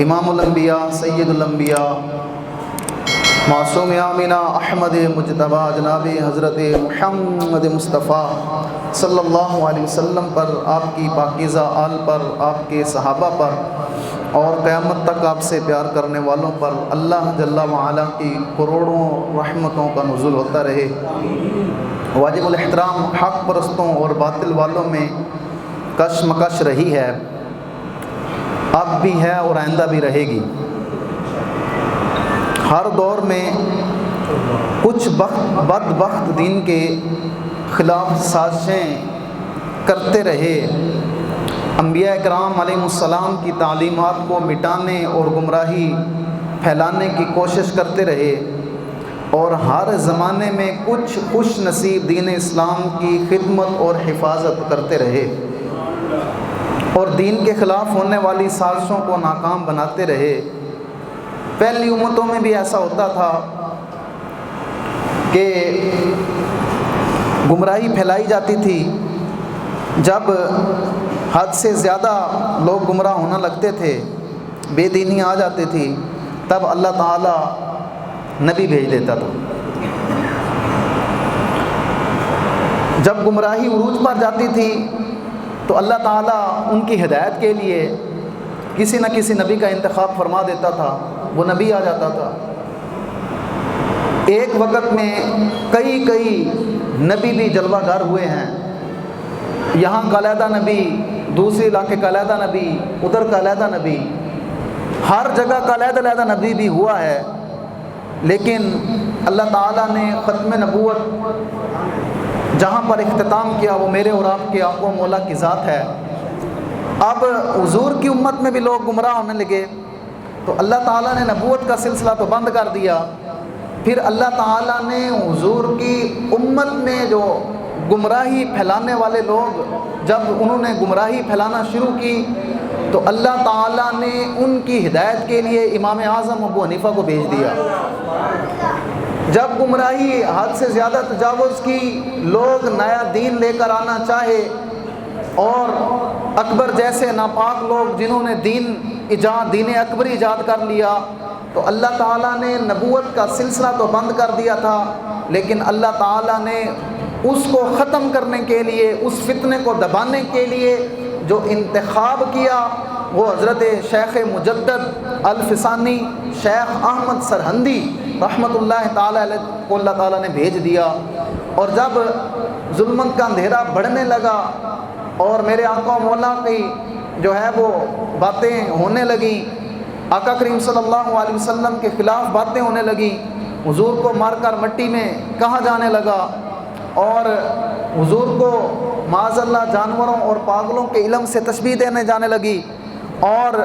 امام الانبیاء سید الانبیاء معصوم آمینہ احمد مجتبیٰ جناب حضرت محمد مصطفیٰ صلی اللہ علیہ وسلم پر، آپ کی پاکیزہ آل پر، آپ کے صحابہ پر اور قیامت تک آپ سے پیار کرنے والوں پر اللہ جل وعلا کی کروڑوں رحمتوں کا نزول ہوتا رہے۔ واجب الاحترام حق پرستوں اور باطل والوں میں کشمکش رہی ہے، اب بھی ہے اور آئندہ بھی رہے گی۔ ہر دور میں کچھ بدبخت دین کے خلاف سازشیں کرتے رہے، انبیاء کرام علیہ السلام کی تعلیمات کو مٹانے اور گمراہی پھیلانے کی کوشش کرتے رہے، اور ہر زمانے میں کچھ خوش نصیب دین اسلام کی خدمت اور حفاظت کرتے رہے اور دین کے خلاف ہونے والی سازشوں کو ناکام بناتے رہے۔ پہلی امتوں میں بھی ایسا ہوتا تھا کہ گمراہی پھیلائی جاتی تھی، جب حد سے زیادہ لوگ گمراہ ہونا لگتے تھے، بے دینی آ جاتی تھی، تب اللہ تعالیٰ نبی بھیج دیتا تھا۔ جب گمراہی عروج پر جاتی تھی تو اللہ تعالیٰ ان کی ہدایت کے لیے کسی نہ کسی نبی کا انتخاب فرما دیتا تھا، وہ نبی آ جاتا تھا۔ ایک وقت میں کئی نبی بھی جلوہ گر ہوئے ہیں، یہاں کا علیحدہ نبی، دوسرے علاقے کا علیحدہ نبی، ادھر کا علیحدہ نبی، ہر جگہ کا علیحدہ نبی بھی ہوا ہے، لیکن اللہ تعالیٰ نے ختم نبوت جہاں پر اختتام کیا وہ میرے اور آپ کے آقا و مولا کی ذات ہے۔ اب حضور کی امت میں بھی لوگ گمراہ ہونے لگے تو اللہ تعالیٰ نے نبوت کا سلسلہ تو بند کر دیا، پھر اللہ تعالیٰ نے حضور کی امت میں جو گمراہی پھیلانے والے لوگ، جب انہوں نے گمراہی پھیلانا شروع کی تو اللہ تعالیٰ نے ان کی ہدایت کے لیے امام اعظم ابو حنیفہ کو بھیج دیا۔ جب گمراہی حد سے زیادہ تجاوز کی، لوگ نیا دین لے کر آنا چاہے اور اکبر جیسے ناپاک لوگ جنہوں نے دین اکبری ایجاد کر لیا، تو اللہ تعالیٰ نے نبوت کا سلسلہ تو بند کر دیا تھا، لیکن اللہ تعالیٰ نے اس کو ختم کرنے کے لیے، اس فتنے کو دبانے کے لیے جو انتخاب کیا وہ حضرت شیخ مجدد الفسانی شیخ احمد سرہندی رحمۃ اللہ تعالیٰ علیہ کو اللہ تعالیٰ نے بھیج دیا۔ اور جب ظلمت کا اندھیرا بڑھنے لگا اور میرے آقا و مولا کی جو ہے وہ باتیں ہونے لگیں، آقا کریم صلی اللہ علیہ وسلم کے خلاف باتیں ہونے لگیں، حضور کو مار کر مٹی میں کہا جانے لگا، اور حضور کو معاذ اللہ جانوروں اور پاگلوں کے علم سے تشبیہ دینے جانے لگی، اور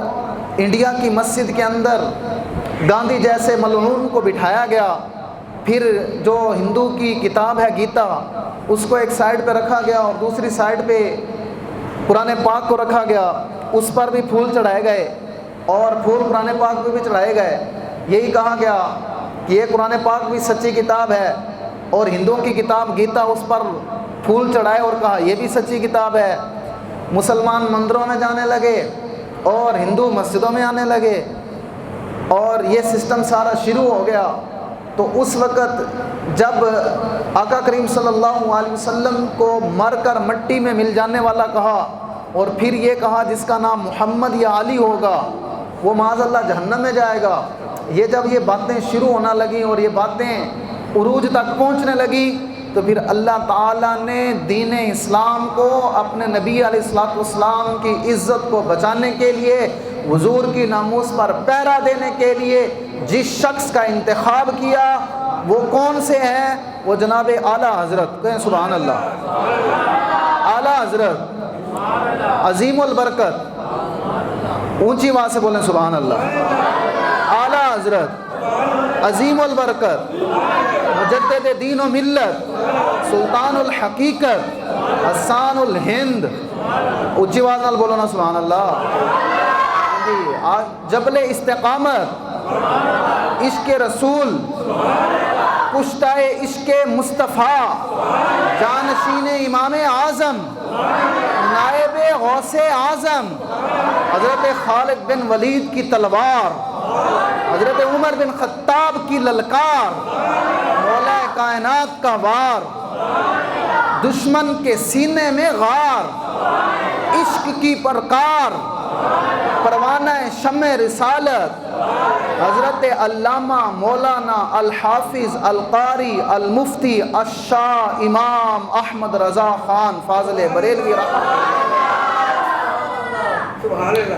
انڈیا کی مسجد کے اندر گاندھی جیسے ملعون کو بٹھایا گیا، پھر جو ہندو کی کتاب ہے گیتا اس کو ایک سائیڈ پہ رکھا گیا اور دوسری سائیڈ پہ قرآن پاک کو رکھا گیا، اس پر بھی پھول چڑھائے گئے اور پھول قرآن پاک پہ بھی چڑھائے گئے۔ یہی کہا گیا کہ یہ قرآن پاک بھی سچی کتاب ہے، اور ہندوؤں کی کتاب گیتا اس پر پھول چڑھائے اور کہا یہ بھی سچی کتاب ہے۔ مسلمان مندروں میں جانے لگے اور ہندو مسجدوں میں آنے لگے، اور یہ سسٹم سارا شروع ہو گیا۔ تو اس وقت جب آقا کریم صلی اللہ علیہ وسلم کو مر کر مٹی میں مل جانے والا کہا، اور پھر یہ کہا جس کا نام محمد یا علی ہوگا وہ معاذ اللہ جہنم میں جائے گا، یہ جب یہ باتیں شروع ہونا لگیں اور یہ باتیں عروج تک پہنچنے لگی، تو پھر اللہ تعالیٰ نے دین اسلام کو اپنے نبی علیہ الصلوۃ والسلام کی عزت کو بچانے کے لیے، حضور کی ناموس پر پہرا دینے کے لیے جس شخص کا انتخاب کیا وہ کون سے ہیں؟ وہ جناب اعلیٰ حضرت، کہیں سبحان اللہ، اعلیٰ حضرت عظیم البرکت، اونچی آواز سے بولیں سبحان اللہ، اعلیٰ حضرت عظیم البرکت مجدد دین و ملت سلطان الحقیقت حسان الہند، اونچی آواز نال بولو نا سبحان اللہ۔ جبل استقامت، عشق رسول، پشتائے عشق مصطفیٰ، جانشین امام اعظم، نائب جناب غوث اعظم حضرت خالد بن ولید کی تلوار، حضرت عمر بن خطاب کی للکار، مولا کائنات کا وار، دشمن کے سینے میں غار، عشق کی پرکار، پروانہ شمع رسالت، حضرت علامہ مولانا الحافظ القاری المفتی الشاہ امام احمد رضا خان فاضل بریلوی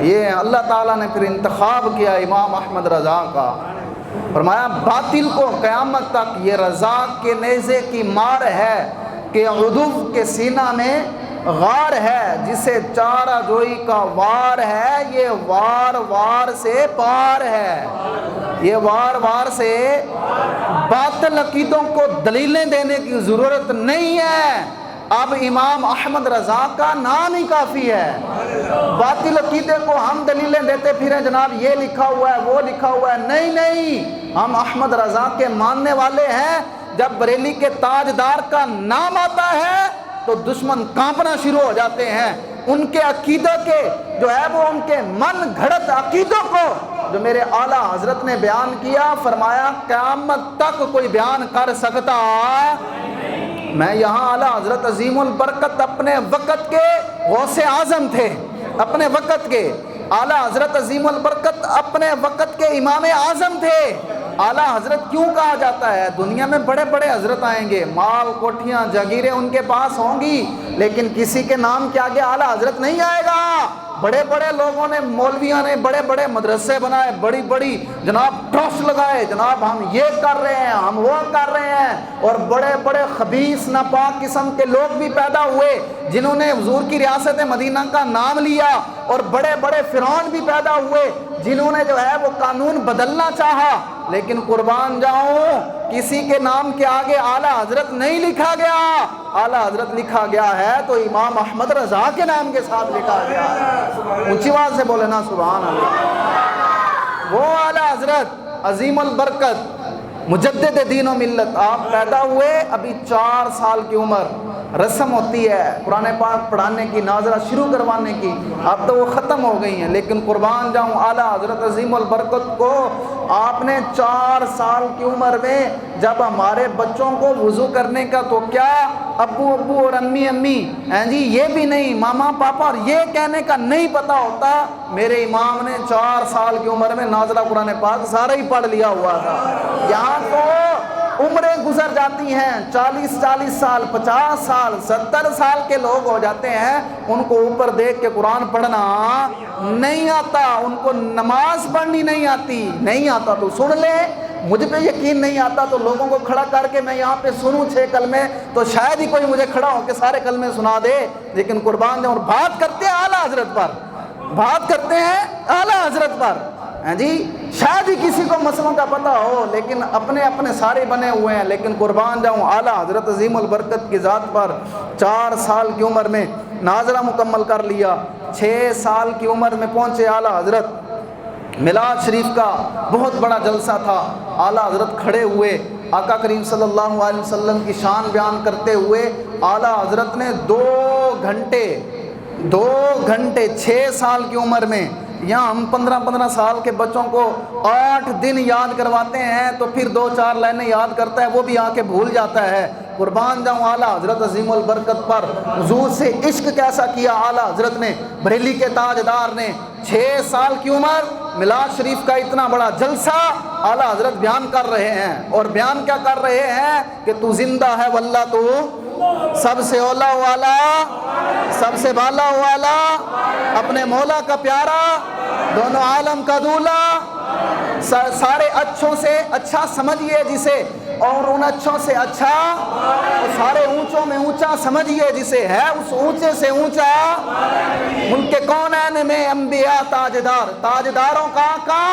یہ اللہ تعالیٰ نے پھر انتخاب کیا امام احمد رضا کا، فرمایا باطل کو قیامت تک یہ رضا کے نیزے کی مار ہے کہ عدو کے سینہ میں غار ہے، جسے چارہ جوئی کا وار ہے یہ وار وار سے پار ہے، یہ وار وار سے باطل عقیدوں کو دلیلیں دینے کی ضرورت نہیں ہے، اب امام احمد رضا کا نام ہی کافی ہے۔ باطل عقیدے کو ہم دلیلیں دیتے پھریں جناب یہ لکھا ہوا ہے وہ لکھا ہوا ہے، نہیں نہیں، ہم احمد رضا کے ماننے والے ہیں۔ جب بریلی کے تاجدار کا نام آتا ہے تو دشمن کانپنا شروع ہو جاتے ہیں، ان کے عقیدہ کے جو ہے وہ ان کے من گھڑت عقیدوں کو جو میرے اعلیٰ حضرت نے بیان کیا، فرمایا قیامت تک کوئی بیان کر سکتا۔ میں یہاں اعلیٰ حضرت عظیم البرکت اپنے وقت کے غوث اعظم تھے، اپنے وقت کے اعلیٰ حضرت عظیم البرکت اپنے وقت کے امام اعظم تھے۔ اعلیٰ حضرت کیوں کہا جاتا ہے؟ دنیا میں بڑے بڑے حضرت آئیں گے، مال کوٹھیاں جاگیریں ان کے پاس ہوں گی، لیکن کسی کے نام کے آگے اعلیٰ حضرت نہیں آئے گا۔ بڑے بڑے لوگوں نے، مولویوں نے بڑے بڑے مدرسے بنائے، بڑی بڑی جناب ٹرسٹ لگائے، جناب ہم یہ کر رہے ہیں ہم وہ کر رہے ہیں، اور بڑے بڑے خبیث ناپاک قسم کے لوگ بھی پیدا ہوئے جنہوں نے حضور کی ریاست مدینہ کا نام لیا، اور بڑے بڑے فرعون بھی پیدا ہوئے جنہوں نے جو ہے وہ قانون بدلنا چاہا، لیکن قربان جاؤں کسی کے نام کے آگے اعلیٰ حضرت نہیں لکھا گیا۔ اعلیٰ حضرت لکھا گیا ہے تو امام احمد رضا کے نام کے ساتھ لکھا گیا ہے۔ اونچی آواز سے بولے نا سبحان اللہ۔ وہ اعلیٰ حضرت عظیم البرکت مجدد دین و ملت، آپ پیدا ہوئے ابھی 4 سال کی عمر، رسم ہوتی ہے قرآن پاک پڑھانے کی، ناظرہ شروع کروانے کی، اب تو وہ ختم ہو گئی ہیں، لیکن قربان جاؤں اعلیٰ حضرت عظیم البرکت کو آپ نے 4 سال کی عمر میں جب ہمارے بچوں کو وضو کرنے کا تو کیا ابو ابو اور امی امی جی یہ بھی نہیں، ماما پاپا اور یہ کہنے کا نہیں پتہ ہوتا، میرے امام نے 4 سال کی عمر میں نازلہ قرآن پاک سارا ہی پڑھ لیا ہوا تھا۔ یہاں تو عمریں گزر جاتی ہیں، 40 سال 50 سال 70 سال کے لوگ ہو جاتے ہیں، ان کو اوپر دیکھ کے قرآن پڑھنا نہیں آتا، ان کو نماز پڑھنی نہیں آتی، نہیں آتا تو سن لے، مجھ پہ یقین نہیں آتا تو لوگوں کو کھڑا کر کے میں یہاں پہ سنوں 6 کلمے تو شاید ہی کوئی مجھے کھڑا ہو کے سارے کلمے سنا دے، لیکن قربان جاؤں، اور بات کرتے ہیں اعلیٰ حضرت پر، بات کرتے ہیں اعلیٰ حضرت پر جی، شاید ہی کسی کو مسئلوں کا پتہ ہو، لیکن اپنے اپنے سارے بنے ہوئے ہیں، لیکن قربان جاؤں اعلیٰ حضرت عظیم البرکت کی ذات پر 4 سال کی عمر میں ناظرہ مکمل کر لیا، 6 سال کی عمر میں پہنچے اعلیٰ حضرت، میلاد شریف کا بہت بڑا جلسہ تھا، اعلیٰ حضرت کھڑے ہوئے، آقا کریم صلی اللہ علیہ وسلم کی شان بیان کرتے ہوئے اعلیٰ حضرت نے 2 گھنٹے 6 سال کی عمر میں، یہاں ہم 15 سال کے بچوں کو 8 دن یاد کرواتے ہیں تو پھر 2-4 لائنیں یاد کرتا ہے وہ بھی آ کے بھول جاتا ہے۔ قربان جاؤں اعلیٰ حضرت عظیم البرکت پر حضور سے عشق کیسا کیا اعلیٰ حضرت نے، بریلی کے تاجدار نے، 6 سال کی عمر، میلاد شریف کا اتنا بڑا جلسہ اعلیٰ حضرت بیان کر رہے ہیں، اور بیان کیا کر رہے ہیں کہ تو زندہ ہے واللہ تو سب سے اولا والا، سب سے بالا والا، اپنے مولا کا پیارا، دونوں عالم کا دولا، سارے اچھوں سے اچھا سمجھئے جسے، اور ان اچھوں سے اچھا، اور سارے اونچوں میں اونچا سمجھئے جسے، ہے اس اونچے سے اونچا، ملک کونین میں انبیاء تاجدار، تاجداروں کا آقا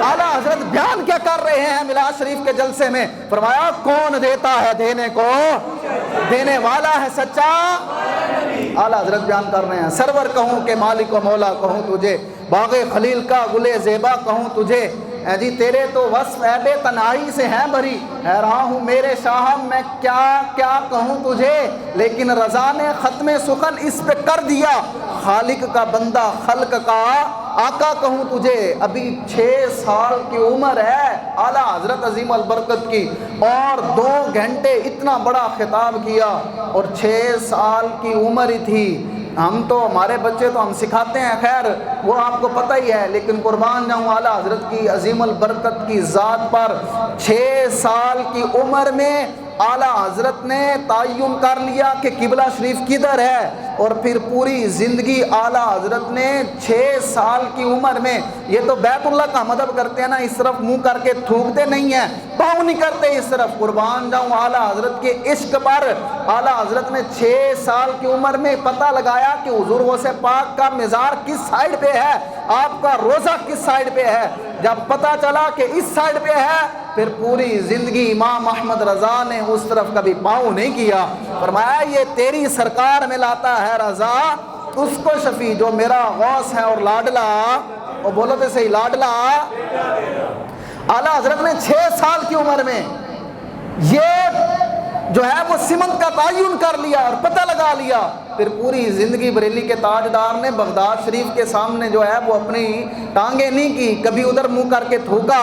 اعلیٰ حضرت بیان کیا کر رہے ہیں میلاد شریف کے جلسے میں، فرمایا کون دیتا ہے دینے کو، دینے والا ہے سچا، اعلیٰ حضرت بیان کر رہے ہیں، سرور کہوں کہ مالک و مولا کہوں تجھے، باغ خلیل کا گلے زیبا کہوں تجھے، اے جی تیرے تو وصف عیب تنہائی سے ہیں بھری، حیران ہوں میرے شاہ میں کیا کیا کہوں تجھے، لیکن رضا نے ختم سخن اس پہ کر دیا، خالق کا بندہ خلق کا آقا کہوں تجھے۔ ابھی 6 سال کی عمر ہے اعلیٰ حضرت عظیم البرکت کی، اور 2 گھنٹے اتنا بڑا خطاب کیا، اور 6 سال کی عمر ہی تھی۔ ہم تو ہمارے بچے تو ہم سکھاتے ہیں، خیر وہ آپ کو پتہ ہی ہے، لیکن قربان جاؤں اعلیٰ حضرت کی عظیم البرکت کی ذات پر 6 سال کی عمر میں اعلیٰ حضرت نے تعین کر لیا کہ قبلہ شریف کدھر ہے، اور پھر پوری زندگی اعلیٰ حضرت نے 6 سال کی عمر میں، یہ تو بیت اللہ کا مدد کرتے ہیں نا، اس طرف منہ کر کے تھوکتے نہیں ہیں، پاؤں نہیں کرتے اس طرف، قربان جاؤں اعلیٰ حضرت کے عشق پر اعلیٰ حضرت نے 6 سال کی عمر میں پتہ لگایا کہ حضور غوث پاک کا مزار کس سائیڈ پہ ہے، آپ کا روزہ کس سائیڈ پہ ہے۔ جب پتہ چلا کہ اس سائیڈ پہ ہے، پھر پوری زندگی امام احمد رضا نے اس طرف کبھی پاؤں نہیں کیا۔ فرمایا یہ تیری سرکار میں لاتا ہے رضا اس کو شفیع جو میرا غوث ہے اور لاڈلا، اور بولو تو صحیح لاڈلا۔ اعلیٰ حضرت نے 6 سال کی عمر میں یہ جو ہے وہ سمت کا تعین کر لیا اور پتہ لگا لیا، پھر پوری زندگی بریلی کے تاجدار نے بغداد شریف کے سامنے جو ہے وہ اپنی ٹانگیں نہیں کی، کبھی ادھر منہ کر کے تھوکا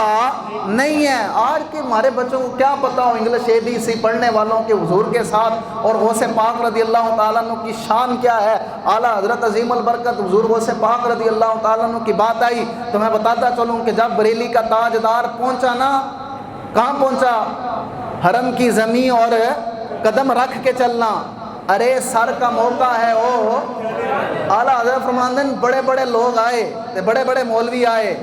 نہیں ہے۔ آج کے ہمارے بچوں کو کیا پتا ہو انگلش ABC پڑھنے والوں کے حضور کے ساتھ اور غوث پاک رضی اللہ تعالیٰ عنہ کی شان کیا ہے۔ اعلیٰ حضرت عظیم البرکت حضور غوث پاک رضی اللہ تعالیٰ عنہ کی بات آئی تو میں بتاتا چلوں کہ جب بریلی کا تاجدار پہنچا نا، کہاں پہنچا؟ حرم کی زمین اور قدم رکھ کے چلنا، ارے سر کا موقع ہے۔ او اعلیٰ حضرت فرماندے بڑے بڑے لوگ آئے، بڑے بڑے مولوی آئے،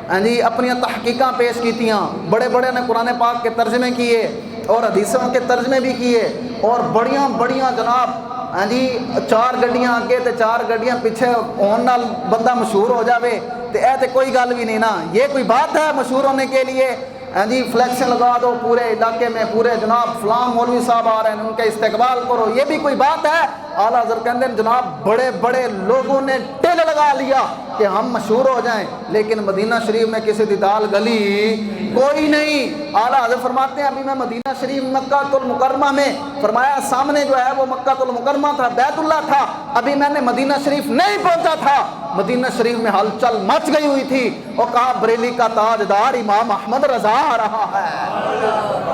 ہاں جی اپنی تحقیقاں پیش کیتیاں، بڑے بڑے نے قرآن پاک کے ترجمے کیے اور حدیثوں کے ترجمے بھی کیے، اور بڑیاں بڑیاں جناب، ہاں جی 4 گڈیاں اگے تے 4 گڈیاں پیچھے ہون نال بندہ مشہور ہو جاوے تے اے تے کوئی گل بھی نہیں نا، یہ کوئی بات ہے مشہور ہونے کے لیے؟ ہاں جی فلیکشن لگا دو پورے علاقے میں، پورے جناب فلاں مولوی صاحب آ رہے ہیں ان کے استقبال کرو، یہ بھی کوئی بات ہے؟ اعلیٰ حضرت کہتے ہیں جناب بڑے بڑے لوگوں نے ٹیل لگا لیا کہ ہم مشہور ہو جائیں، لیکن مدینہ شریف میں کسی دی دال گلی کوئی نہیں۔ اعلیٰ حضرت فرماتے ہیں ابھی میں مدینہ شریف مکہ المکرمہ میں، فرمایا سامنے جو ہے وہ مکہ المکرمہ تھا، بیت اللہ تھا، ابھی میں نے مدینہ شریف نہیں پہنچا تھا، مدینہ شریف میں ہلچل مچ گئی ہوئی تھی، اور کہا بریلی کا تاجدار امام احمد رضا آ رہا ہے،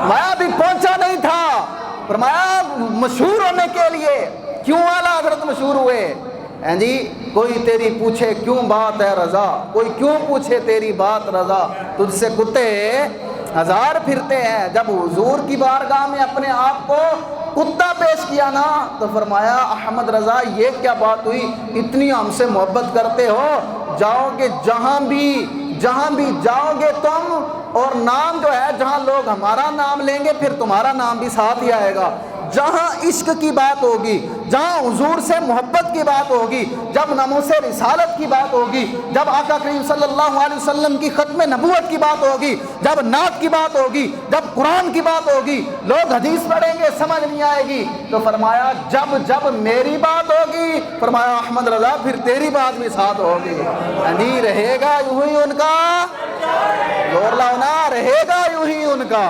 میں ابھی پہنچا نہیں تھا۔ فرمایا مشہور ہونے کے لیے کیوں اعلیٰ حضرت مشہور ہوئے؟ ہیں جی کوئی تیری پوچھے کیوں بات ہے رضا، کوئی کیوں پوچھے تیری بات رضا، تجھ سے کتے ہزار پھرتے ہیں۔ جب حضور کی بارگاہ میں اپنے آپ کو کتا پیش کیا نا تو فرمایا احمد رضا یہ کیا بات ہوئی، اتنی ہم سے محبت کرتے ہو، جاؤ گے جہاں بھی جاؤ گے تم، اور نام جو ہے جہاں لوگ ہمارا نام لیں گے پھر تمہارا نام بھی ساتھ ہی آئے گا، جہاں عشق کی بات ہوگی، جہاں حضور سے محبت کی بات ہوگی، جب ناموس رسالت کی بات ہوگی، جب آقا کریم صلی اللہ علیہ وسلم کی ختم نبوت کی بات ہوگی، جب نعت کی بات ہوگی، جب قرآن کی بات ہوگی، لوگ حدیث پڑھیں گے سمجھ نہیں آئے گی، تو فرمایا جب میری بات ہوگی، فرمایا احمد رضا پھر تیری بات بھی ساتھ ہوگی، نہیں رہے گا یوں ہی ان کا، زور لاؤنا رہے گا یوں ہی ان کا،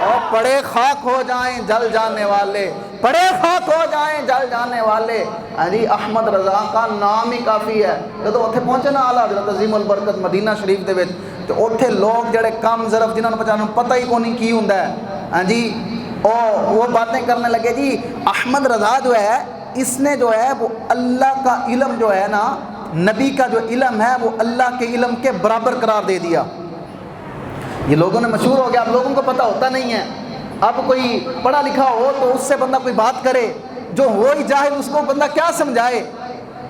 اور پڑے خاک ہو جائیں جل جانے والے، پڑے خاک ہو جائیں جل جانے والے، علی احمد رضا کا نام ہی کافی ہے۔ جب اتنے پہنچے نا اعلیٰ حضرت عظیم البرکت مدینہ شریف دے وچ، تو اتنے لوگ جڑے کم ظرف جنہوں نے پہچانا پتہ ہی کون کی ہوندا ہے، ہاں جی وہ باتیں کرنے لگے جی احمد رضا جو ہے اس نے جو ہے وہ اللہ کا علم جو ہے نا، نبی کا جو علم ہے وہ اللہ کے علم کے برابر قرار دے دیا۔ یہ لوگوں نے مشہور ہو گیا، اب لوگوں کو پتہ ہوتا نہیں ہے، اب کوئی پڑھا لکھا ہو تو اس سے بندہ کوئی بات کرے، جو ہو ہی جاہل اس کو بندہ کیا سمجھائے،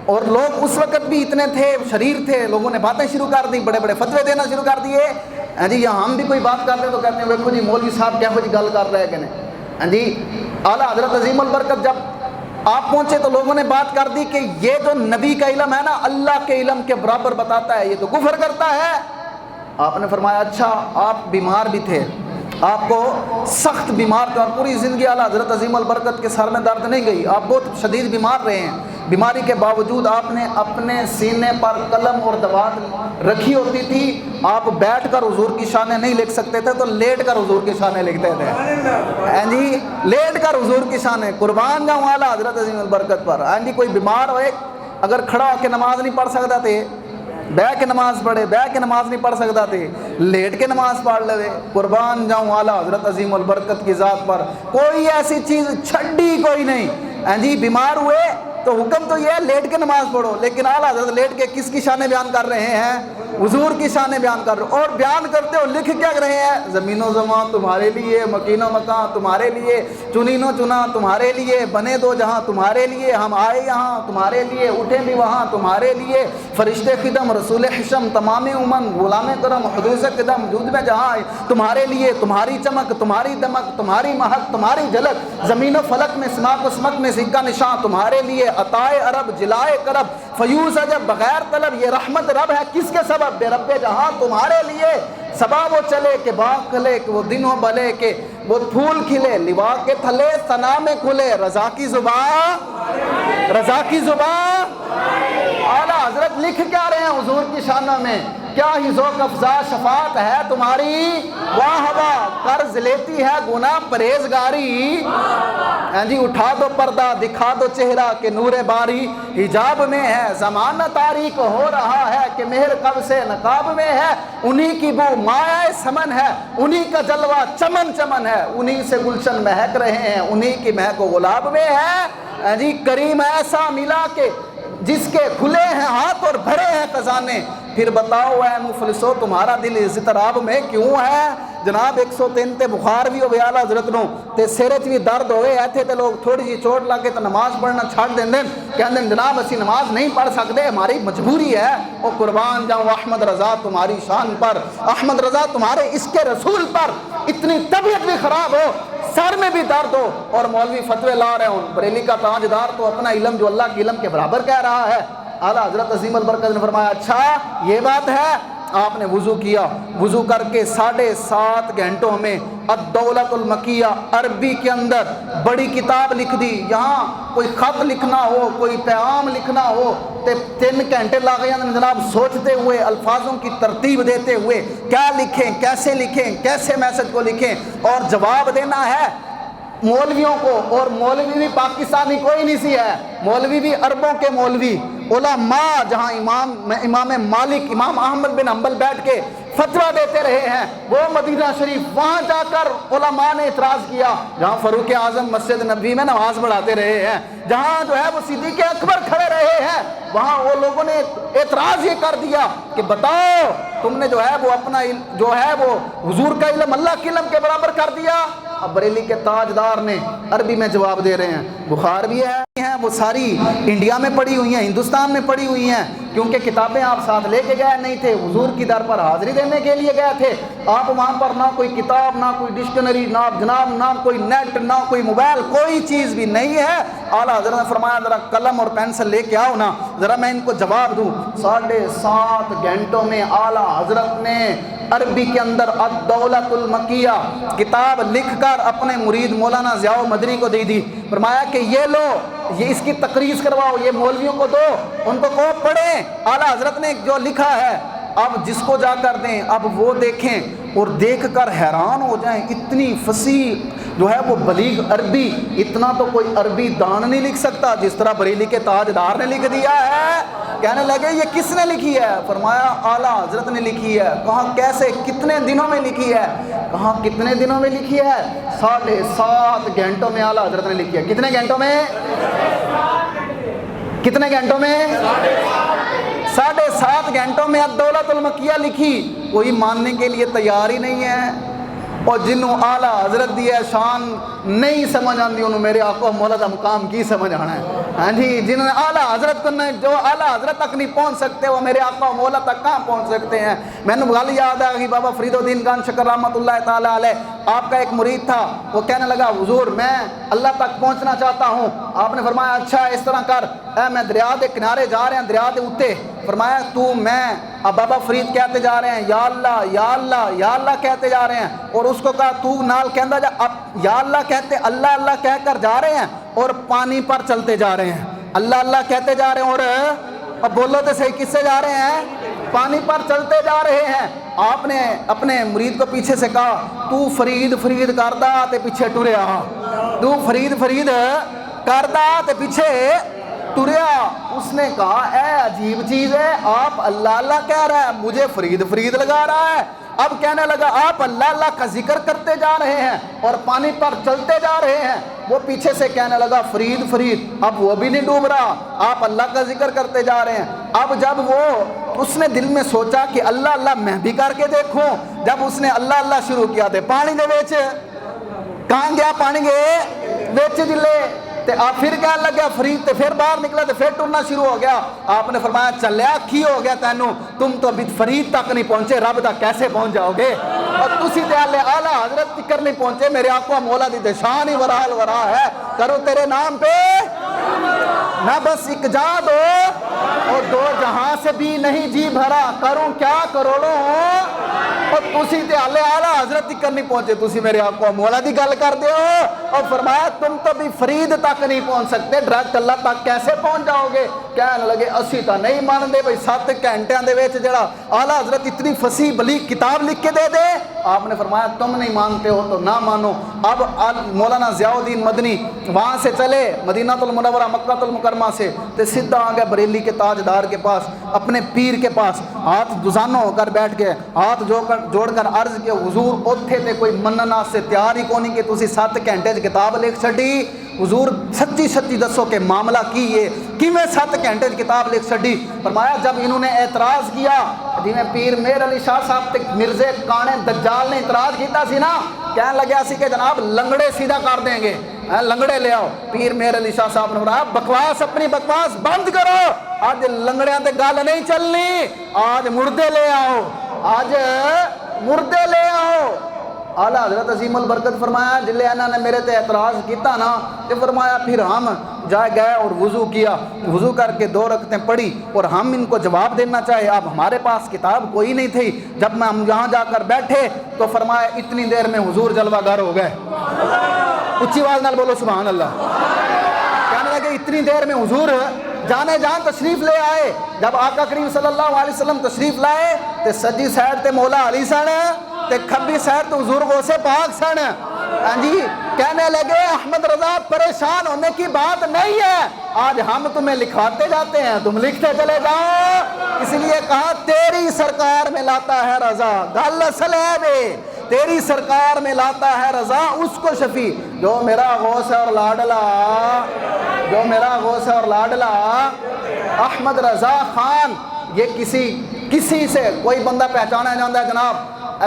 اور لوگ اس وقت بھی اتنے تھے شریر تھے، لوگوں نے باتیں شروع کر دی، بڑے بڑے فتوے دینا شروع کر دیے، ہاں جی یہاں ہم بھی کوئی بات کرتے ہیں تو کہتے ہیں دیکھو جی مولوی صاحب کیا جی گل کر رہے ہیں کہ نہیں، ہاں جی اعلیٰ حضرت عظیم البرکت جب آپ پہنچے تو لوگوں نے بات کر دی کہ یہ جو نبی کا علم ہے نا اللہ کے علم کے برابر بتاتا ہے، یہ تو کفر کرتا ہے۔ آپ نے فرمایا اچھا آپ بیمار بھی تھے، آپ کو سخت بیمار تھے، اور پوری زندگی اعلیٰ حضرت عظیم البرکت کے سر میں درد نہیں گئی، آپ بہت شدید بیمار رہے ہیں، بیماری کے باوجود آپ نے اپنے سینے پر قلم اور دوات رکھی ہوتی تھی، آپ بیٹھ کر حضور کی شانیں نہیں لکھ سکتے تھے تو لیٹ کر حضور کی شانیں لکھتے تھے، ہاں جی، لیٹ کر حضور کی شانیں، قربان جاؤں اعلیٰ حضرت عظیم البرکت پر، ہاں جی۔ کوئی بیمار ہوئے اگر کھڑا ہو کے نماز نہیں پڑھ سکتا تھے، بیٹھ کے نماز پڑھے، بیٹھ کے نماز نہیں پڑھ سکتا تھے، لیٹ کے نماز پڑھ لے، قربان جاؤں اعلیٰ حضرت عظیم البرکت کی ذات پر، کوئی ایسی چیز چھڑی کوئی نہیں، ہاں جی۔ بیمار ہوئے تو حکم تو یہ ہے لیٹ کے نماز پڑھو، لیکن اعلیٰ حضرت لیٹ کے کس کی شانیں بیان کر رہے ہیں؟ حضور کی شانیں بیان کر رہے ہیں، اور بیان کرتے ہو لکھ کیا رہے ہیں؟ زمین و زمان تمہارے لیے، مکین و مکان تمہارے لیے، چنین و چنا تمہارے لیے، بنے دو جہاں تمہارے لیے، ہم آئے یہاں تمہارے لیے، اٹھے بھی وہاں تمہارے لیے، فرشتے خدم، رسول حشم، تمام امم، غلام کرم، حدوث قدم، وجود میں جہاں آئے تمہارے لیے، تمہاری چمک، تمہاری دمک، تمہاری مہک، تمہاری جھلک، زمین و فلک میں سماق و سمک میں سکہ نشان تمہارے لیے، عطائے عرب، جلائے کرب، فیوز عجب، بغیر طلب، یہ رحمت رب ہے کس کے سبب؟ بے رب جہاں تمہارے لیے، صبا وہ چلے کہ باغ کھلے، کہ وہ دن ہو بھلے کہ وہ پھول کھلے، لوا کے تھلے ثنا میں کھلے، رضا کی زبان، رضا کی زبان۔ اعلیٰ حضرت لکھ کیا رہے ہیں حضور کی شانوں میں؟ کیا ہی ذوق افزا شفاعت ہے تمہاری، واہ واہ قرض لیتی ہے گناہ پرہیزگاری، ہاں جی۔ اٹھا دو پردہ دکھا دو چہرہ کہ نور باری، حجاب میں ہے زمانہ تاریک ہو رہا ہے، کہ مہر کب سے نقاب میں ہے، انہی کی بو مایہ سمن ہے، انہی کا جلوہ چمن چمن ہے، انہی سے گلشن مہک رہے ہیں، انہی کی مہک و گلاب میں ہے، ہاں جی۔ کریم ایسا ملا کہ جس کے کھلے ہیں ہاتھ اور بھرے ہیں خزانے، پھر بتاؤ اے مفلسو تمہارا دل اضطراب میں کیوں ہے؟ جناب 103 تے بخار بھی ہوئے اعلیٰ حضرت نو تے سیرت بھی درد ہوئے ایتھے تے لوگ تھوڑی جی چوٹ لگے تو نماز پڑھنا چھاڑ دیں کہندیں جناب اسی نماز نہیں پڑھ سکتے، ہماری مجبوری ہے۔ او قربان جاؤں احمد رضا تمہاری شان پر، احمد رضا تمہارے اس کے رسول پر، اتنی طبیعت بھی خراب ہو، سر میں بھی درد ہو، اور مولوی فتوے لا رہے ہوں، بریلی کا تاجدار تو اپنا علم جو اللہ کے علم کے برابر کہہ رہا ہے۔ اعلیٰ حضرت عظیم البرکت نے فرمایا اچھا یہ بات ہے۔ آپ نے وضو کیا، وضو کر کے 7.5 گھنٹوں میں الدولۃ المکیہ عربی کے اندر بڑی کتاب لکھ دی۔ یہاں کوئی خط لکھنا ہو، کوئی پیغام لکھنا ہو تے 3 گھنٹے لگ گئے جناب، سوچتے ہوئے، الفاظوں کی ترتیب دیتے ہوئے کیا لکھیں، کیسے لکھیں، کیسے میسج کو لکھیں، اور جواب دینا ہے مولویوں کو۔ اور مولوی بھی پاکستانی کوئی نہیں سی ہے، مولوی بھی عربوں کے مولوی، علماء جہاں امام مالک، امام احمد بن حنبل بیٹھ کے فتویٰ دیتے رہے ہیں، وہ مدینہ شریف وہاں جا کر علماء نے اعتراض کیا، جہاں فاروق اعظم مسجد نبوی میں نماز پڑھاتے رہے ہیں، جہاں جو ہے وہ صدیق اکبر کھڑے رہے ہیں، وہاں وہ لوگوں نے اعتراض یہ کر دیا کہ بتاؤ تم نے جو ہے وہ اپنا جو ہے وہ حضور کا علم اللہ کے علم کے برابر کر دیا۔ اب بریلی کے تاجدار نے عربی میں جواب دے رہے ہیں، بخار بھی ہے وہ ساری انڈیا میں پڑی ہوئی ہیں، ہندوستان میں پڑی ہوئی ہیں، کیونکہ کتابیں آپ ساتھ لے کے گئے نہیں تھے، حضور کی در پر حاضری دینے کے لیے گئے تھے آپ، وہاں پر نہ کوئی کتاب، نہ کوئی ڈکشنری، نہ جناب نہ کوئی نیٹ، نہ کوئی موبائل، کوئی چیز بھی نہیں ہے۔ اعلیٰ حضرت نے فرمایا ذرا قلم اور پینسل لے کے آؤ نا، ذرا میں ان کو جواب دوں۔ 7.5 گھنٹوں میں اعلیٰ حضرت نے عربی کے اندر الدولۃ المکیہ کتاب لکھ کر اپنے مرید مولانا ضیاء مدنی کو دے دی، فرمایا کہ یہ لو، یہ اس کی تقریض کرواؤ، یہ مولویوں کو دو، ان کو کہو پڑھیں۔ اعلیٰ حضرت نے جو لکھا ہے اب جس کو جا کر دیں، اب وہ دیکھیں اور دیکھ کر حیران ہو جائیں، اتنی فصیح جو ہے وہ بلیغ عربی، اتنا تو کوئی عربی دان نہیں لکھ سکتا جس طرح بریلی کے تاجدار نے لکھ دیا ہے۔ کہنے لگے یہ کس نے لکھی ہے؟ فرمایا اعلیٰ حضرت نے لکھی ہے۔ کہاں کیسے، کتنے دنوں میں لکھی ہے؟ کہاں کتنے دنوں میں لکھی ہے؟ 7.5 گھنٹوں میں اعلیٰ حضرت نے لکھی ہے۔ کتنے گھنٹوں میں؟ کتنے گھنٹوں میں؟ 7.5 گھنٹوں میں الدولۃ المکیہ لکھی، کوئی ماننے کے لیے تیار ہی نہیں ہے۔ اور جنہوں اعلیٰ حضرت دی ہے شان نہیں سمجھ آندی، انہوں میرے آقا مولا دا مقام کی سمجھ آنا ہے؟ ہاں جی، جنہوں نے اعلیٰ حضرت کو جو اعلیٰ حضرت تک نہیں پہنچ سکتے، وہ میرے آقا مولا تک کہاں پہنچ سکتے ہیں؟ میں نے گل یاد ہے کہ بابا فرید الدین خان شکر رحمۃ اللہ تعالیٰ علیہ، آپ کا ایک مرید تھا، وہ کہنے لگا حضور میں اللہ تک پہنچنا چاہتا ہوں۔ آپ نے فرمایا اچھا اس طرح کر، اے میں دریا دے کنارے جا رہے ہیں، دریا دے اتے، فرمایا تو میں اب بابا فرید کہتے جا رہے ہیں یا اللہ یا اللہ یا اللہ کہتے جا رہے ہیں، اور اس کو کہا تو نال کہندا جا، اب یا اللہ کہتے اللہ اللہ کہہ کر جا رہے ہیں اور پانی پر چلتے جا رہے ہیں۔ اللہ اللہ کہتے جا رہے ہیں، اور اب بولو تو صحیح کس سے جا رہے ہیں؟ پانی پر چلتے جا رہے ہیں۔ آپ نے اپنے مرید کو پیچھے سے کہا تو فرید فرید کردہ تے پیچھے ٹریا، تو فرید فرید کردہ تے پیچھے ٹریا۔ اس نے کہا اے عجیب چیز ہے، آپ اللہ اللہ کہہ رہا ہے، مجھے فرید فرید لگا رہا ہے۔ اب کہنے لگا آپ اللہ اللہ کا ذکر کرتے جا رہے ہیں اور پانی پر چلتے جا رہے ہیں۔ وہ پیچھے سے کہنے لگا فرید فرید، اب وہ بھی نہیں ڈوب رہا، آپ اللہ کا ذکر کرتے جا رہے ہیں۔ اب جب اس نے دل میں سوچا کہ اللہ اللہ میں بھی کر کے دیکھوں، جب اس نے اللہ اللہ شروع کیا تھے پانی دے ویچ کہاں گیا، پانی گئے ویچ جلے تے آپ پھر کہنے لگا فرید، تے پھر باہر نکلا تے پھر ٹرنا شروع ہو گیا۔ آپ نے فرمایا چلیا کی ہو گیا تینوں، تم تو ابھی فرید تک نہیں پہنچے، رب تک کیسے پہنچ جاؤ گے؟ اور تسی تے اعلیٰ حضرت تکر نہیں پہنچے، میرے آقا مولا دی شان ہی ورال ورا ہے۔ کرو تیرے نام پہ نہ بس ایک جا دو اور دو جہاں سے بھی نہیں جی بھرا، کروں کیا کروڑوں، اور تسی تے اعلیٰ حضرت تکر نہیں پہنچے، تسی میرے آقا مولا دی گل کر دے ہو۔ اور فرمایا تم تو بھی فرید تک نہیں پہنچ سکتے، ڈائریکٹ اللہ تک کیسے پہنچ جاؤ گے؟ کہنے لگے اسی تو نہیں مانتے بھائی 7 گھنٹیاں دے وچ جڑا اعلیٰ حضرت اتنی فصیح بلیغ کتاب لکھ کے دے دے۔ آپ نے فرمایا تم نہیں مانتے ہو تو نہ مانو۔ اب مولانا ضیاء الدین مدنی وہاں سے چلے مدینہ المنورہ مکہ المکرمہ سے، تے سیدھا آ گئے بریلی کے تاجدار کے پاس، اپنے پیر کے پاس، ہاتھ دوزانوں ہو کر بیٹھ گئے، ہاتھ جوڑ کر عرض کے حضور اوتھے تے کوئی مننا سے تیار ہی کونی کہ تسی 7 گھنٹے کتاب لکھ چھڈی، حضور سچی سچی دسو کہ معاملہ کی ہے کہ میں 7 گھنٹے کتاب لکھ چھڈی؟ فرمایا جب انہوں نے اعتراض کیا، جی میں پیر میر علی شاہ صاحب تے مرزے کانے دجال نے اعتراض کیتا سی نا، کہنے لگیا سی کہ جناب لنگڑے سیدھا کر دیں گے، لنگڑے لے آؤ۔ پیر میر علی شاہ صاحب نے فرمایا بکواس اپنی بکواس بند کرو، آج لنگڑیاں تے گل نہیں چلنی، آج مردے لے آؤ، آج مردے لے آؤ۔ اعلیٰ حضرت عظیم البرکت فرمایا جلے انہوں نے میرے تے اعتراض کیتا نا، تو فرمایا پھر ہم جائے گئے اور وضو کیا، وضو کر کے 2 رکعتیں پڑھی، اور ہم ان کو جواب دینا چاہے، اب ہمارے پاس کتاب کوئی نہیں تھی۔ جب ہم یہاں جا کر بیٹھے تو فرمایا اتنی دیر میں حضور جلوہ گر ہو گئے۔ اچھی آواز نال بولو سبحان اللہ۔ کہنے لگے اتنی دیر میں حضور جانے جان تشریف لے آئے۔ جب آقا کریم صلی اللہ علیہ وسلم تشریف لائے تے سجی سائڈ تے مولا علی سن تے کھبی سائڈ تو حضور غوث پاک سن۔ ہاں جی کہنے لگے احمد رضا پریشان ہونے کی بات نہیں ہے، آج ہم تمہیں لکھواتے جاتے ہیں، تم لکھتے چلے جاؤ، اس لیے کہا تیری سرکار میں لاتا ہے رضا، گل اصل ہے بے تیری سرکار میں لاتا ہے رضا اس کو شفیع، جو میرا غوث اور لاڈلا، جو میرا غوث اور لاڈلا احمد رضا خان۔ یہ کسی سے کوئی بندہ پہچانا جاتا ہے جناب،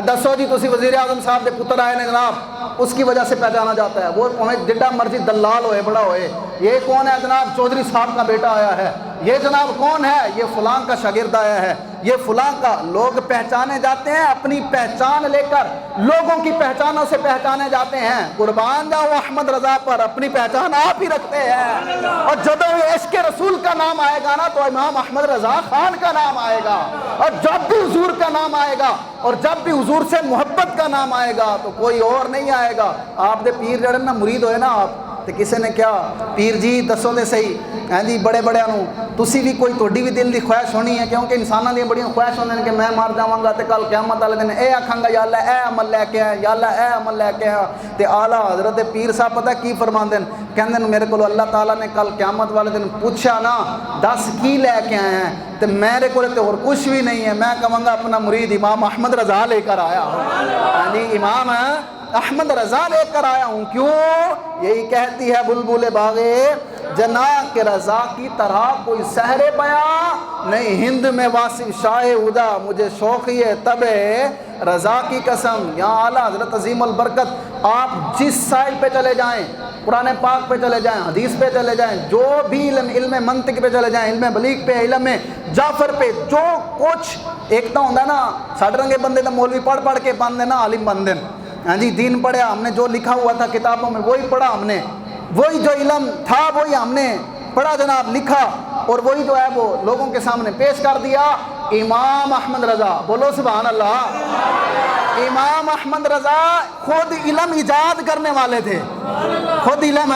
دسو جی تسی وزیر اعظم صاحب کے پتر آئے نے جناب، اس کی وجہ سے پہچانا جاتا ہے، وہ جڈا مرضی دلال ہوئے بڑا ہوئے، یہ کون ہے جناب؟ چودھری صاحب کا بیٹا آیا ہے، یہ جناب کون ہے؟ یہ فلاں کا شاگرد آیا ہے، یہ فلاں کا۔ لوگ پہچانے جاتے ہیں، اپنی پہچان لے کر لوگوں کی پہچانوں سے پہچانے جاتے ہیں۔ قربان جاؤ احمد رضا پر، اپنی پہچان آپ ہی رکھتے ہیں، اور جب عشق رسول کا نام آئے گا نا تو امام احمد رضا خان کا نام آئے گا، اور جب بھی حضور کا نام آئے گا اور جب بھی حضور سے محبت کا نام آئے گا تو کوئی اور نہیں آئے گا۔ آپ دے پیر جڑے نا مرید ہوئے نا آپ تے کسے نے کیا پیر جی دسو دے صحیح، ہاں جی بڑے بڑیاں تسی بھی کوئی تہاڈی بھی دل دی خواہش ہونی ہے، کیونکہ انساناں دی بڑیاں خواہش ہوندے ہیں کہ میں مر جاواں گا تے کل قیامت والے دن اے آکھاں گا یا اللہ اے عمل لے کے آیا، یا اللہ اے عمل لے کے آیا۔ تے اعلیٰ حضرت پیر صاحب پتہ کی فرماندے ہیں؟ کہندے ہیں میرے کولو اللہ تعالیٰ نے کل قیامت والے دن پوچھا نا 10 کی لے کے آئے ہیں، تے میرے کولے تے اور کچھ بھی نہیں ہے، میں کہاں گا اپنا مرید امام احمد رضا لے کر آیا ہوں، ہاں جی امام احمد رضا لے کر آیا ہوں۔ کیوں؟ یہی کہتی ہے بلبل باغے جنا کے رضا کی طرح کوئی سحر بیاں نہیں، ہند میں واصف شاہ ہدا مجھے شوقی ہے تب رضا کی قسم۔ یہاں اعلیٰ حضرت عظیم البرکت آپ جس سائڈ پہ چلے جائیں، قرآن پاک پہ چلے جائیں، حدیث پہ چلے جائیں، جو بھی علم منطق پہ چلے جائیں، علم بلیغ پہ، علم جعفر پہ، جو کچھ ایک تو ہوتا ہے نا ساڑھ رنگے بندے تو مولوی پڑھ کے بندے نا عالم بندے، ہاں جی دین پڑھا ہم نے، جو لکھا ہوا تھا کتابوں میں وہی پڑھا ہم نے، وہی جو علم تھا وہی ہم نے پڑھا جناب، لکھا، اور وہی جو ہے وہ لوگوں کے سامنے پیش کر دیا۔ امام احمد رضا بولو سبحان اللہ۔ امام احمد رضا خود علم ایجاد کرنے والے تھے، خود علم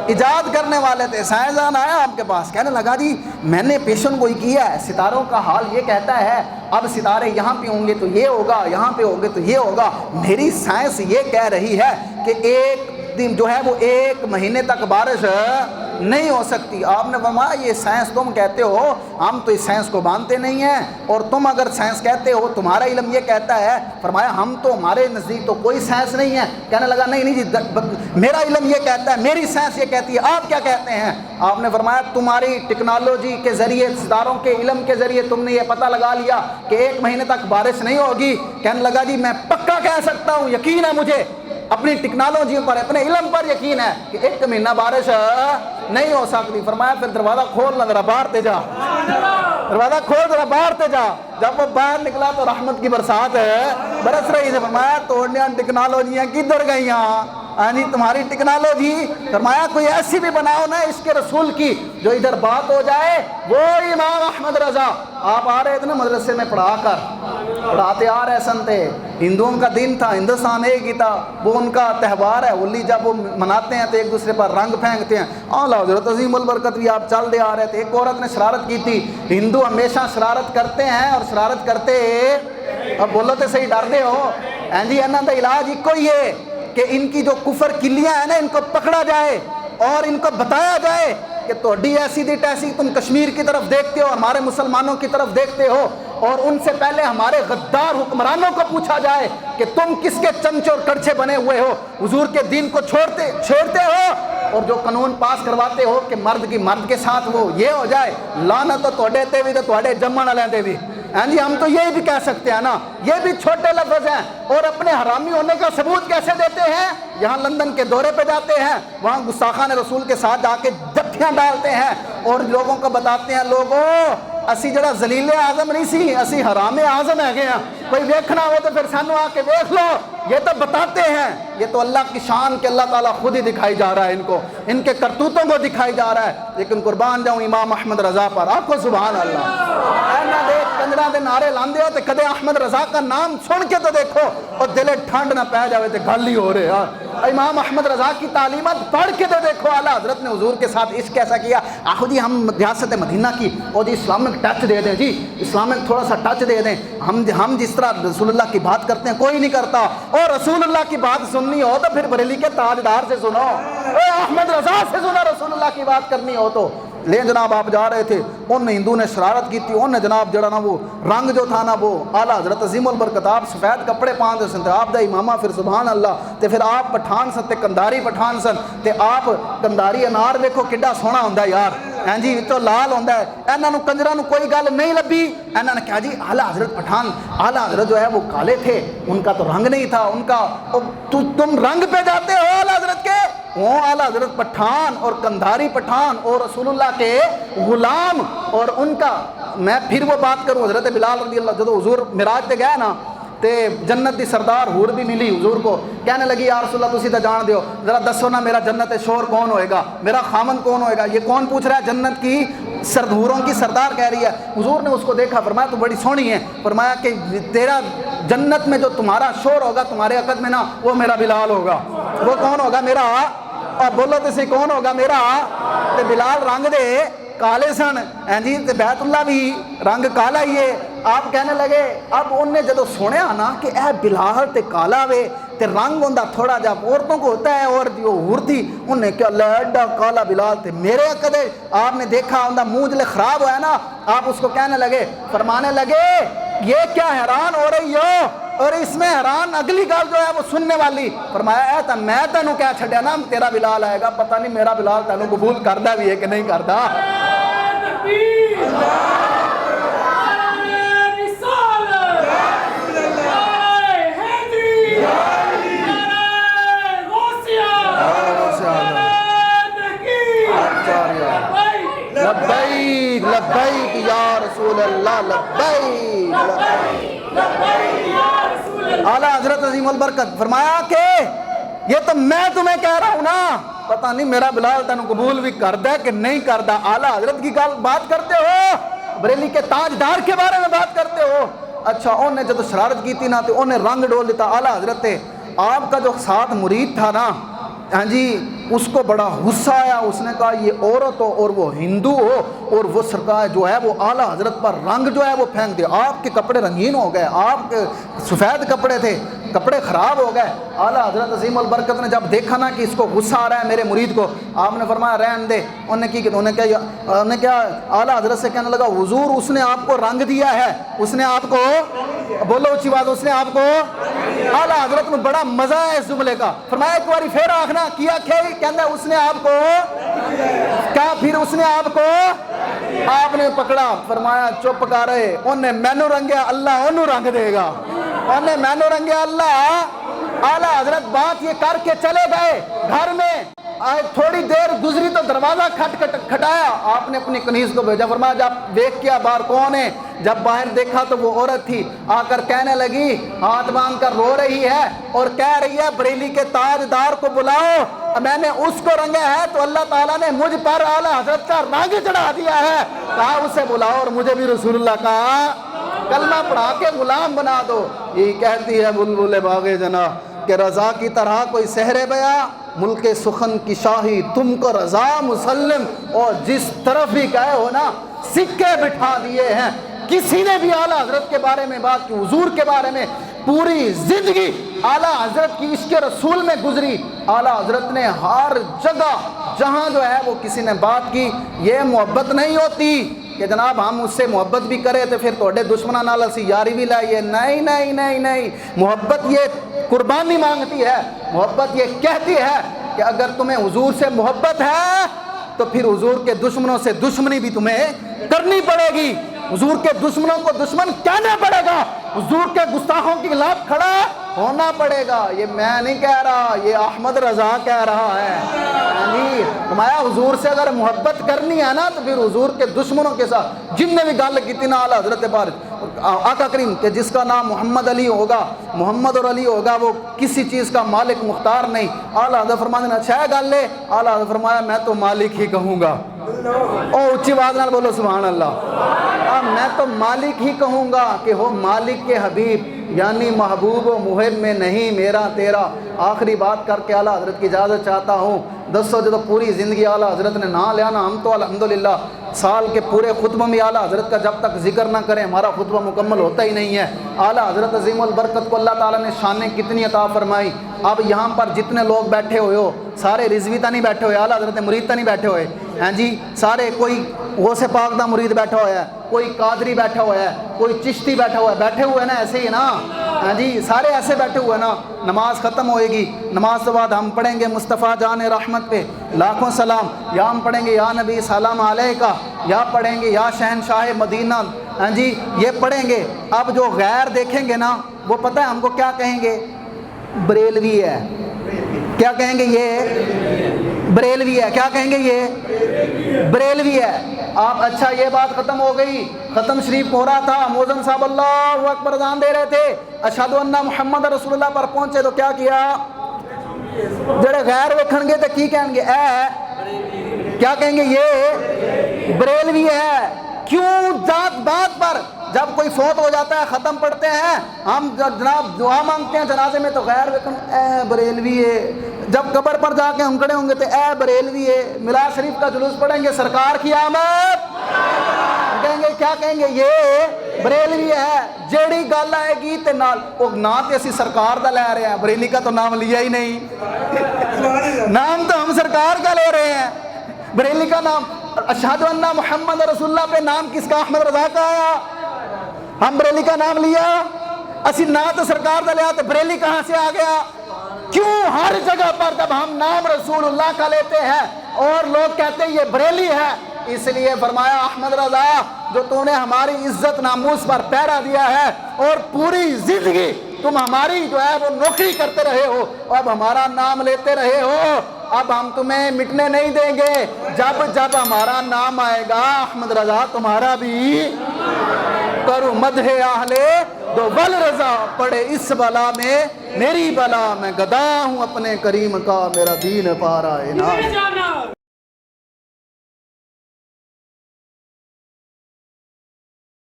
ایجاد کرنے والے تھے، سائنسدان آیا آپ کے پاس، کہنے لگا جی میں نے پیشن گوئی کیا ہے، ستاروں کا حال یہ کہتا ہے اب ستارے یہاں پہ ہوں گے تو یہ ہوگا، یہاں پہ ہوں گے تو یہ ہوگا، میری سائنس یہ کہہ رہی ہے کہ ایک دن جو ہے وہ 1 مہینے تک بارش نہیں ہو سکتی۔ آپ نے فرمایا یہ سائنس تم کہتے ہو، ہم تو اس سائنس کو مانتے نہیں ہیں، اور تم اگر سائنس کہتے ہو تمہارا علم یہ کہتا ہے۔ فرمایا ہم تو، ہمارے نزدیک تو کوئی سائنس نہیں ہے۔ کہنے لگا نہیں جی میرا علم یہ کہتا ہے، میری سائنس یہ کہتی ہے، آپ کیا کہتے ہیں؟ آپ نے فرمایا تمہاری ٹیکنالوجی کے ذریعے، ستاروں کے علم کے ذریعے تم نے یہ پتہ لگا لیا کہ 1 مہینے تک بارش نہیں ہوگی۔ کہنے لگا جی میں پکا کہہ سکتا ہوں، یقین ہے مجھے، اپنی ٹیکنالوجی پر، اپنے علم پر یقین ہے کہ 1 مہینہ بارش نہیں ہو سکتی۔ فرمایا پھر دروازہ کھول نہ، ذرا باہر تے جا، دروازہ کھول ذرا باہر تے جا۔ جب وہ باہر نکلا تو رحمت کی برسات برس رہی تھی۔ فرمایا توڑیاں ٹیکنالوجیاں کدھر گئیاں؟ یعنی تمہاری ٹیکنالوجی، فرمایا کوئی ایسی بھی بناؤ نا اس کے رسول کی جو ادھر بات ہو جائے۔ وہ امام احمد رضا آپ آ رہے تھے نا مدرسے میں پڑھاتے آ رہے سن تھے، ہندوؤں کا دن تھا، ہندوستان ایک ہی تھا، وہ ان کا تہوار ہے ہولی، جب وہ مناتے ہیں تو ایک دوسرے پر رنگ پھینکتے ہیں۔ اعلیٰ حضرت عظیم البرکت بھی آپ چل دے آ رہے تھے، ایک عورت نے شرارت کی تھی۔ ہندو ہمیشہ شرارت کرتے ہیں اور شرارت کرتے، اب بولو تو صحیح ڈر دے ہو جی، انہاں دا علاج ایک ہی ہے کہ ان کی جو کفر کلیاں ہیں نا ان کو پکڑا جائے اور ان کو بتایا جائے کہ توڑی ایسی دی ٹیسی، تم کشمیر کی طرف دیکھتے ہو، ہمارے مسلمانوں کی طرف دیکھتے ہو، اور ان سے پہلے ہمارے غدار حکمرانوں کو پوچھا جائے کہ تم کس کے چمچے اور کڑچھے بنے ہوئے ہو، حضور کے دین کو چھوڑتے ہو، اور جو قانون پاس کرواتے ہو کہ مرد کی مرد کے ساتھ وہ یہ ہو جائے، لعنت تو توڑے تے بھی تو توڑے جمن والے تے بھی۔ جی ہم تو یہی بھی کہہ سکتے ہیں نا، یہ بھی چھوٹے لفظ ہیں، اور اپنے حرامی ہونے کا ثبوت کیسے دیتے ہیں؟ یہاں لندن کے دورے پہ جاتے ہیں، وہاں گستاخان رسول کے ساتھ جا کے جتھیاں ڈالتے ہیں اور لوگوں کو بتاتے ہیں لوگوں اسی جڑا ذلیل اعظم نہیں سی، اسی حرام اعظم ہے گئے ہیں، کوئی دیکھنا ہو تو پھر سانو آ کے دیکھ لو۔ یہ تو بتاتے ہیں، یہ تو اللہ کی شان کہ اللہ تعالیٰ خود ہی دکھائی جا رہا ہے، ان کو ان کے کرتوتوں کو دکھائی جا رہا ہے۔ لیکن قربان جاؤں امام احمد رضا پر، آپ کو سبحان اللہ، اینا دیکھ کنجرا دے نعرے لاندے ہو تو کدے احمد رضا کا نام سن کے تو دیکھو اور دلے ٹھنڈ نہ پہ جاوے تو گل ہی ہو رہے ہیں۔ امام احمد رضا کی تعلیمات پڑھ کے تو دیکھو، اعلیٰ حضرت نے حضور کے ساتھ عشق کیسا کیا۔ آخو جی ہم ریاست مدینہ کی اور جی اسلامک ٹچ دے دیں، جی اسلامک تھوڑا سا ٹچ دے دیں، ہم جس طرح رسول اللہ کی بات کرتے ہیں کوئی نہیں کرتا، اور رسول اللہ کی بات سننی ہو تو پھر بریلی کے تاجدار سے سنو، احمد رضا سے سنو، رسول اللہ کی بات کرنی ہو تو۔ لے جناب آپ جا رہے تھے، ان ہندو نے شرارت کی تھی، ان نے جناب جڑا نا وہ رنگ جو تھا نا وہ اعلیٰ حضرت عظیم البرکت آپ سفید کپڑے پاندے سن تے آپ دا امامہ پھر سبحان اللہ تے پھر آپ پٹھان سن تے کنداری پٹھان سن تے آپ کنداری انار دیکھو کڈا سونا ہوندا ہے یار، ہیں جی تو لال ہوندا ہے۔ انہاں نو کنجراں نو کوئی گل نہیں لبھی، انہاں نے کہا جی اعلیٰ حضرت پٹھان، اعلیٰ حضرت جو ہے وہ کالے تھے، ان کا تو رنگ نہیں تھا، ان کا تم رنگ پہ جاتے ہو اعلیٰ حضرت کے، وہ اعلیٰ حضرت پٹھان اور کندھاری پٹھان اور رسول اللہ کے غلام، اور ان کا میں پھر وہ بات کروں حضرت بلال رضی اللہ، جب حضور معراج تے گئے نا تے جنت دی سردار حور بھی ملی حضور کو، کہنے لگی یا رسول اللہ تسی تے جان دیو، ذرا دسو نا میرا جنت شور کون ہوئے گا، میرا خامن کون ہوئے گا؟ یہ کون پوچھ رہا ہے؟ جنت کی حوروں کی سردار کہہ رہی ہے۔ حضور نے اس کو دیکھا، فرمایا تو بڑی سونی ہے، فرمایا کہ تیرا جنت میں جو تمہارا شور ہوگا تمہارے عقد میں نا، وہ میرا بلال ہوگا۔ وہ کون ہوگا؟ میرا، اور بولو تو سی کون ہوگا؟ میرا۔ تے بلال رنگ دے کالے سن، جی تے بیت اللہ بھی رنگ کالا ہی ہے۔ آپ کہنے لگے، اب ان نے جدو سنیا نا کہ اے بلال تے کالا وے تے رنگ ہوندا تھوڑا جا عورتوں کو ہوتا ہے، اور جو حور تھی انہوں نے کہا اللہ ایڈا کالا بلال تے میرے عقد ہے۔ آپ نے دیکھا ہوندا منہ جلے خراب ہوا ہے نا، آپ اس کو کہنے لگے، فرمانے لگے یہ کیا حیران ہو رہی ہو، اور اس میں حیران اگلی گل جو ہے وہ سننے والی، فرمایا اے تا میں تینوں کیا چھڈیا نا تیرا بلال آئے گا، پتہ نہیں میرا بلال تینوں قبول کردا بھی ہے کہ نہیں کردا۔ لبیک لبیک یا رسول اللہ، لبیک اعلیٰ حضرت عظیم البرکت فرمایا کہ یہ تو میں تمہیں کہہ رہا ہوں نا، پتہ نہیں میرا بلال تینوں قبول بھی کردا ہے کہ نہیں کردا۔ اعلیٰ حضرت کی گل بات کرتے ہو، بریلی کے تاجدار کے بارے میں بات کرتے ہو۔ اچھا انہوں نے جب شرارت کی تھی نا تو انہیں رنگ ڈول دیتا۔ اعلیٰ حضرت آپ کا جو ساتھ مرید تھا نا، ہاں جی اس کو بڑا غصہ آیا، اس نے کہا یہ عورت ہو اور وہ ہندو ہو اور وہ سرکار جو ہے وہ اعلیٰ حضرت پر رنگ جو ہے وہ پھینک دے، آپ کے کپڑے رنگین ہو گئے، آپ کے سفید کپڑے تھے، کپڑے خراب ہو گئے۔ اعلیٰ حضرت عظیم البرکت نے جب دیکھا نا کہ اس کو غصہ آ رہا ہے میرے مرید کو، آپ نے فرمایا رہن دے۔ انہوں نے کیا اعلیٰ حضرت سے کہنے لگا حضور اس نے آپ کو رنگ دیا ہے، اس نے آپ کو، بولو اچھی بات، اس نے آپ کو۔ اعلیٰ حضرت میں بڑا مزہ ہے اس جملے کا، فرمایا ایک باری پھر آخنا کیا کہنا اس نے آپ کو کیا، پھر اس نے آپ کو، آپ نے پکڑا، فرمایا چپ کر رہے، انہیں مینو رنگیا اللہ انہوں رنگ دے گا، انہیں مینو رنگیا اللہ۔ اعلیٰ حضرت بات یہ کر کے چلے گئے گھر میں، تھوڑی دیر گزری تو دروازہ کھٹایا، آپ نے اپنی کنیز کو بھیجا، فرمایا جب دیکھ کیا باہر کون ہے، جب باہر دیکھا تو وہ عورت تھی، آ کر کہنے لگی، ہاتھ باندھ کر رو رہی ہے اور کہہ رہی ہے بریلی کے تاجدار کو بلاؤ، میں نے اس کو رنگا ہے تو اللہ تعالیٰ نے مجھ پر اعلیٰ حضرت کا رنگ چڑھا دیا ہے، کہا اسے بلاؤ اور مجھے بھی رسول اللہ کا کلمہ پڑھا کے غلام بنا دو۔ یہ کہتی ہے بلبل باغ جنا کہ رضا کی طرح کوئی سحر بیا، ملک سخن کی شاہی تم کو رضا مسلم، اور جس طرف بھی گئے ہو نا سکے بٹھا دیے ہیں۔ کسی نے بھی اعلیٰ حضرت کے بارے میں بات کی، حضور کے بارے میں، پوری زندگی اعلیٰ حضرت کی عشق رسول میں گزری، اعلیٰ حضرت نے ہر جگہ جہاں جو ہے وہ کسی نے بات کی، یہ محبت نہیں ہوتی کہ جناب ہم اس سے محبت بھی کرے تو پھر توڑے دشمنہ نال اسی یاری بھی لائیے، نہیں نہیں نہیں نہیں، محبت یہ قربانی مانگتی ہے، محبت یہ کہتی ہے کہ اگر تمہیں حضور سے محبت ہے تو پھر حضور کے دشمنوں سے دشمنی بھی تمہیں کرنی پڑے گی، حضور کے دشمنوں کو دشمن کہنا پڑے گا، حضور کے گستاخوں کے خلاف کھڑا ہونا پڑے گا۔ یہ میں نہیں کہہ رہا، یہ احمد رضا کہہ رہا ہے۔ فرمایا حضور سے اگر محبت کرنی ہے نا تو پھر حضور کے دشمنوں کے ساتھ جن نے بھی گل کی تھی نا اعلیٰ حضرت آقا کریم کہ جس کا نام محمد علی ہوگا، محمد اور علی ہوگا، وہ کسی چیز کا مالک مختار نہیں۔ اعلیٰ حضرت فرمانے نے اچھا ہے گل لے، اعلیٰ حضرت فرمایا میں تو مالک ہی کہوں گا، او اچھی بات نہ بولو سبحان اللہ، میں تو مالک ہی کہوں گا کہ ہو مالک کے حبیب، یعنی محبوب و محب میں نہیں میرا تیرا۔ آخری بات کر کے اعلیٰ حضرت کی اجازت چاہتا ہوں۔ دسو جو پوری زندگی اعلیٰ حضرت نے نہ لیا نا، ہم تو الحمدللہ سال کے پورے خطبہ میں اعلیٰ حضرت کا جب تک ذکر نہ کریں ہمارا خطبہ مکمل ہوتا ہی نہیں ہے۔ اعلیٰ حضرت عظیم البرکت کو اللہ تعالیٰ نے شانیں کتنی عطا فرمائی۔ اب یہاں پر جتنے لوگ بیٹھے ہوئے ہو سارے رضوی تا نہیں بیٹھے ہوئے، اعلیٰ حضرت مرید تا نہیں بیٹھے ہوئے ہیں جی، سارے کوئی غوث پاک دا مرید بیٹھا ہوا ہے، کوئی قادری بیٹھا ہوا ہے، کوئی چشتی بیٹھا ہوا ہے، بیٹھے ہوئے نا ایسے ہی نا، ہاں جی سارے ایسے بیٹھے ہوئے نا۔ نماز ختم ہوئے گی، نماز کے بعد ہم پڑھیں گے مصطفیٰ جان رحمت پہ لاکھوں سلام، یا ہم پڑھیں گے یا نبی سلام علیکہ، یا پڑھیں گے یا شہنشاہ مدینہ، ہاں جی یہ پڑھیں گے۔ اب جو غیر دیکھیں گے نا وہ پتہ ہے ہم کو کیا کہیں گے، بریلوی ہے، کیا کہیں گے یہ بریلوی ہے، کیا کہیں گے یہ بریلوی ہے۔ آپ اچھا یہ بات ختم ہو گئی، ختم شریف ہو رہا تھا، مؤذن صاحب اللہ اکبر اذان دے رہے تھے، اشہد ان محمد رسول اللہ پر پہنچے تو کیا کیا، جڑے غیر ویکھن گے تو کی کہیں گے، اے کیا کہیں گے یہ بریلوی ہے۔ کیوں ذات بات پر جب کوئی فوت ہو جاتا ہے ختم پڑھتے ہیں ہم جناب دعا مانگتے ہیں جنازے میں تو غیر ویکھن اے بریلوی ہے، جب قبر پر جا کے ہم کھڑے ہوں گے تو اے بریلوی ہے۔ میلاد شریف کا جلوس پڑھیں گے سرکار کی آمد، کہیں گے کیا کہیں گے یہ بریلوی ہے۔ جیڑی گل آئے گی تے نال او نا تے اسی سرکار دا لے رہے ہیں، بریلی کا تو نام لیا ہی نہیں، نام تو ہم سرکار کا لے رہے ہیں، بریلی کا نام اشہد ان محمد رسول اللہ پہ نام کس کا، احمد رضا کا آیا، ہم بریلی کا نام لیا، اسی نا تو سرکار دا لیا تو بریلی کہاں سے آ گیا۔ کیوں ہر جگہ پر جب ہم نام رسول اللہ کا لیتے ہیں اور لوگ کہتے ہیں یہ بریلی ہے، اس لیے فرمایا احمد رضا جو تو نے ہماری عزت ناموس پر پہرا دیا ہے اور پوری زندگی تم ہماری جو ہے وہ نوکری کرتے رہے ہو، اب ہمارا نام لیتے رہے ہو، اب ہم تمہیں مٹنے نہیں دیں گے، جب جب ہمارا نام آئے گا احمد رضا تمہارا بھی کرو مدح اہلِ دو بل رضا، پڑے اس بلا میں میری بلا، میں گدا ہوں اپنے کریم کا، میرا دین پارا ہے نا۔